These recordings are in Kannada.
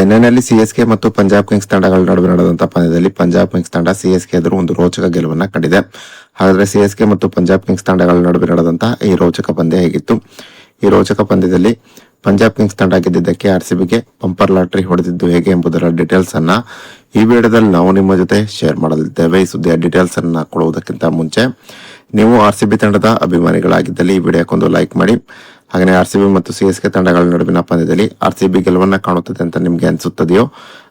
ಚೆನ್ನೈನಲ್ಲಿ ಸಿಎಸ್ಕೆ ಮತ್ತು ಪಂಜಾಬ್ ಕಿಂಗ್ಸ್ ತಂಡಗಳ ನಡುವೆ ನಡೆದಂತಹ ಪಂದ್ಯದಲ್ಲಿ ಪಂಜಾಬ್ ಕಿಂಗ್ಸ್ ತಂಡ ಸಿಎಸ್ಕೆ ಎದುರು ಒಂದು ರೋಚಕ ಗೆಲುವನ್ನ ಕಂಡಿದೆ. ಹಾಗಾದ್ರೆ ಸಿಎಸ್ಕೆ ಮತ್ತು ಪಂಜಾಬ್ ಕಿಂಗ್ಸ್ ತಂಡಗಳ ನಡುವೆ ನಡೆದಂತಹ ಈ ರೋಚಕ ಪಂದ್ಯ ಹೇಗಿತ್ತು? ಈ ರೋಚಕ ಪಂದ್ಯದಲ್ಲಿ ಪಂಜಾಬ್ ಕಿಂಗ್ಸ್ ತಂಡ ಗೆದ್ದಿದ್ದಕ್ಕೆ ಆರ್ಸಿಬಿಗೆ ಬಂಪರ್ ಲಾಟರಿ ಹೊಡೆದಿದ್ದು ಹೇಗೆ ಎಂಬುದರ ಡೀಟೇಲ್ಸ್ ಅನ್ನ ಈ ವಿಡಿಯೋದಲ್ಲಿ ನಾವು ನಿಮ್ಮ ಜೊತೆ ಶೇರ್ ಮಾಡಲಿದ್ದೇವೆ. ಈ ಸುದ್ದಿಯ ಡೀಟೇಲ್ಸ್ ಅನ್ನ ಕೊಡುವುದಕ್ಕಿಂತ ಮುಂಚೆ ನೀವು ಆರ್ಸಿಬಿ ತಂಡದ ಅಭಿಮಾನಿಗಳಾಗಿದ್ದಲ್ಲಿ ಈ ವಿಡಿಯೋಕ್ಕೊಂದು ಲೈಕ್ ಮಾಡಿ. ಹಾಗೆ ಆರ್ಸಿಬಿ ಮತ್ತು ಸಿಎಸ್ಕೆ ತಂಡಗಳ ನಡುವಿನ ಪಂದ್ಯದಲ್ಲಿ ಆರ್ಸಿಬಿ ಗೆಲುವನ್ನ ಕಾಣುತ್ತದೆ ಅಂತ ನಿಮ್ಗೆ ಅನಿಸುತ್ತದೆಯೋ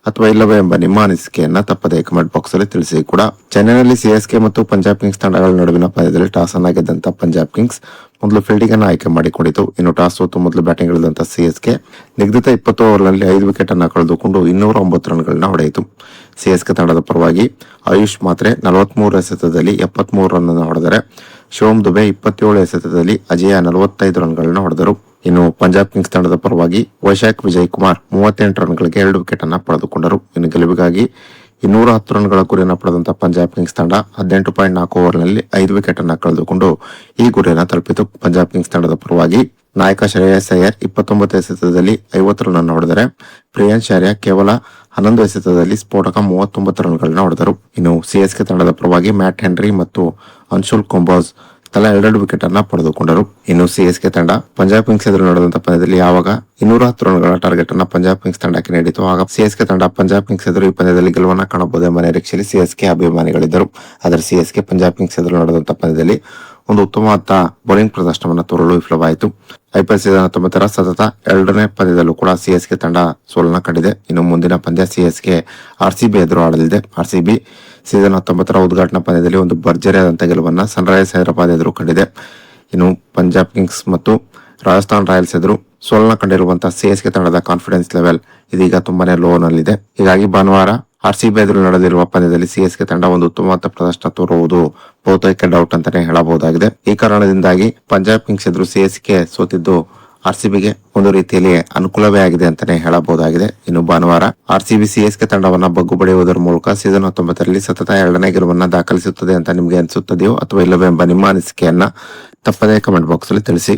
ಅಥವಾ ಇಲ್ಲವೋ ಎಂಬ ನಿಮ್ಮ ಅನಿಸಿಕೆಯನ್ನ ತಪ್ಪದೇ ಕಮೆಂಟ್ ಬಾಕ್ಸ್ ಅಲ್ಲಿ ತಿಳಿಸಿ ಕೂಡ. ಚೆನ್ನೈನಲ್ಲಿ ಸಿಎಸ್ಕೆ ಮತ್ತು ಪಂಜಾಬ್ ಕಿಂಗ್ಸ್ ತಂಡಗಳ ನಡುವಿನ ಪಂದ್ಯದಲ್ಲಿ ಟಾಸ್ ಅನ್ನ ಗೆದ್ದಂತ ಪಂಜಾಬ್ ಕಿಂಗ್ಸ್ ಮೊದಲು ಫೀಲ್ಡಿಂಗ್ ಅನ್ನು ಆಯ್ಕೆ ಮಾಡಿಕೊಂಡಿತು. ಇನ್ನು ಟಾಸ್ ಸೋತು ಮೊದಲು ಬ್ಯಾಟಿಂಗ್ ಇಳಿದಂತ ಸಿಎಸ್ಕೆ ನಿಗದಿತ 20 ಓವರ್ನಲ್ಲಿ 5 ವಿಕೆಟ್ ಅನ್ನು ಕಳೆದುಕೊಂಡು 209 ರನ್ಗಳನ್ನ ಹೊಡೆಯಿತು. ಸಿಎಸ್ಕೆ ತಂಡದ ಪರವಾಗಿ ಆಯುಷ್ ಮಾತ್ರೆ 43 ಎಸೆತದಲ್ಲಿ 73 ರನ್ ಅನ್ನು ಹೊಡೆದರೆ ಶಿವಮ್ ದುಬೆ 27 ಎಸೆತದಲ್ಲಿ ಅಜಯ 45 ರನ್ಗಳನ್ನ ಹೊಡೆದರು. ಇನ್ನು ಪಂಜಾಬ್ ಕಿಂಗ್ಸ್ ತಂಡದ ಪರವಾಗಿ ವೈಶಾಖ್ ವಿಜಯ್ ಕುಮಾರ್ 38 ರನ್ಗಳಿಗೆ 2 ವಿಕೆಟ್ ಅನ್ನ ಪಡೆದುಕೊಂಡರು. ಇನ್ನು ಗೆಲುವಿಗಾಗಿ 210 ರನ್ಗಳ ಗುರಿಯನ್ನು ಪಡೆದಂತಹ ಪಂಜಾಬ್ ಕಿಂಗ್ಸ್ ತಂಡ 18.4 ಓವರ್ನಲ್ಲಿ 5 ವಿಕೆಟ್ ಅನ್ನ ಕಳೆದುಕೊಂಡು ಈ ಗುರಿಯನ್ನು ತಲುಪಿತು. ಪಂಜಾಬ್ ಕಿಂಗ್ಸ್ ತಂಡದ ಪರವಾಗಿ ನಾಯಕ ಶ್ರೇಯಸ್ ಅಯ್ಯರ್ 29 ಎಸೆತದಲ್ಲಿ 50 ರನ್ ಅನ್ನು ಹೊಡೆದರೆ ಪ್ರಿಯಾಂಶ್ ಆರ್ಯ ಕೇವಲ 11 ಎಸೆತದಲ್ಲಿ ಸ್ಫೋಟಕ 39 ರನ್ಗಳನ್ನ ಹೊಡೆದರು. ಇನ್ನು ಸಿಎಸ್ಕೆ ತಂಡದ ಪರವಾಗಿ ಮ್ಯಾಟ್ ಹೆನ್ರಿ ಮತ್ತು ಅನ್ಶುಲ್ ಕೊಂಬೋಜ್ ತಲಾ 2 ವಿಕೆಟ್ ಅನ್ನ ಪಡೆದುಕೊಂಡರು. ಇನ್ನು ಸಿಎಸ್ಕೆ ತಂಡ ಪಂಜಾಬ್ ಕಿಂಗ್ಸ್ ಎದುರು ನಡೆದಂತಹ ಪಂದ್ಯದಲ್ಲಿ ಯಾವಾಗ 210 ರನ್ಗಳ ಟಾರ್ಗೆಟ್ ಅನ್ನ ಪಂಜಾಬ್ ಕಿಂಗ್ಸ್ ತಂಡಕ್ಕೆ ನೀಡಿತು, ಆಗ ಸಿಎಸ್ಕೆ ತಂಡ ಪಂಜಾಬ್ ಕಿಂಗ್ಸ್ ಎದುರು ಈ ಪಂದ್ಯದಲ್ಲಿ ಗೆಲುವನ್ನ ಕಾಣಬಹುದು ಎಂಬ ನಿರೀಕ್ಷೆಯಲ್ಲಿ ಸಿಎಸ್ಕೆ ಅಭಿಮಾನಿಗಳಿದ್ದರು. ಆದರೆ ಸಿಎಸ್ಕೆ ಪಂಜಾಬ್ ಕಿಂಗ್ಸ್ ಎದುರು ನಡೆದಂತಹ ಪಂದ್ಯದಲ್ಲಿ ಒಂದು ಉತ್ತಮವಾದ ಬೌಲಿಂಗ್ ಪ್ರದರ್ಶನವನ್ನು ತೋರಲು ವಿಫಲವಾಯಿತು. ಐಪಿಎಲ್ ಸೀಸನ್ 19 ಸತತ 2ನೇ ಪಂದ್ಯದಲ್ಲೂ ಕೂಡ ಸಿಎಸ್ಕೆ ತಂಡ ಸೋಲನ್ನ ಕಂಡಿದೆ. ಇನ್ನು ಮುಂದಿನ ಪಂದ್ಯ ಸಿಎಸ್ಕೆ ಆರ್ಸಿಬಿ ಎದುರು ಆಡಲಿದೆ. ಆರ್ಸಿಬಿ ಸೀಸನ್ 19 ಉದ್ಘಾಟನಾ ಪಂದ್ಯದಲ್ಲಿ ಒಂದು ಭರ್ಜರಿಯಾದಂತಹ ಗೆಲುವನ್ನ ಸನ್ರೈಸರ್ಸ್ ಹೈದರಾಬಾದ್ ಎದುರು ಕಂಡಿದೆ. ಇನ್ನು ಪಂಜಾಬ್ ಕಿಂಗ್ಸ್ ಮತ್ತು ರಾಜಸ್ಥಾನ್ ರಾಯಲ್ಸ್ ಎದುರು ಸೋಲನ್ನ ಕಂಡಿರುವಂತಹ ಸಿಎಸ್ಕೆ ತಂಡದ ಕಾನ್ಫಿಡೆನ್ಸ್ ಲೆವೆಲ್ ಇದೀಗ ತುಂಬಾನೇ ಲೋ ನಲ್ಲಿದೆ. ಹೀಗಾಗಿ ಭಾನುವಾರ ಆರ್ಸಿಬಿ ಎದುರು ನಡೆದಿರುವ ಪಂದ್ಯದಲ್ಲಿ ಸಿಎಸ್ಕೆ ತಂಡ ಒಂದು ಉತ್ತಮವಾದ ಪ್ರದರ್ಶನ ತೋರುವುದು ಬಹುತೇಕ ಡೌಟ್ ಅಂತಾನೆ ಹೇಳಬಹುದಾಗಿದೆ. ಈ ಕಾರಣದಿಂದಾಗಿ ಪಂಜಾಬ್ ಕಿಂಗ್ಸ್ ಎದುರು ಸಿಎಸ್ಕೆ ಸೋತಿದ್ದು ಆರ್ಸಿಬಿಗೆ ಒಂದು ರೀತಿಯಲ್ಲಿ ಅನುಕೂಲವೇ ಆಗಿದೆ ಅಂತಾನೆ ಹೇಳಬಹುದಾಗಿದೆ. ಇನ್ನು ಭಾನುವಾರ ಆರ್ಸಿಬಿ ಸಿಎಸ್ಕೆ ತಂಡವನ್ನ ಬಗ್ಗು ಬಡಿಯುವುದರ ಮೂಲಕ ಸೀಸನ್ 19ರಲ್ಲಿ ಸತತ 2ನೇ ಗೆಲುವನ್ನ ದಾಖಲಿಸುತ್ತದೆ ಅಂತ ನಿಮ್ಗೆ ಅನಿಸುತ್ತದೆಯೋ ಅಥವಾ ಇಲ್ಲವೋ ಎಂಬ ನಿಮ್ಮ ಅನಿಸಿಕೆಯನ್ನ ತಪ್ಪದೇ ಕಮೆಂಟ್ ಬಾಕ್ಸ್ ಅಲ್ಲಿ ತಿಳಿಸಿ.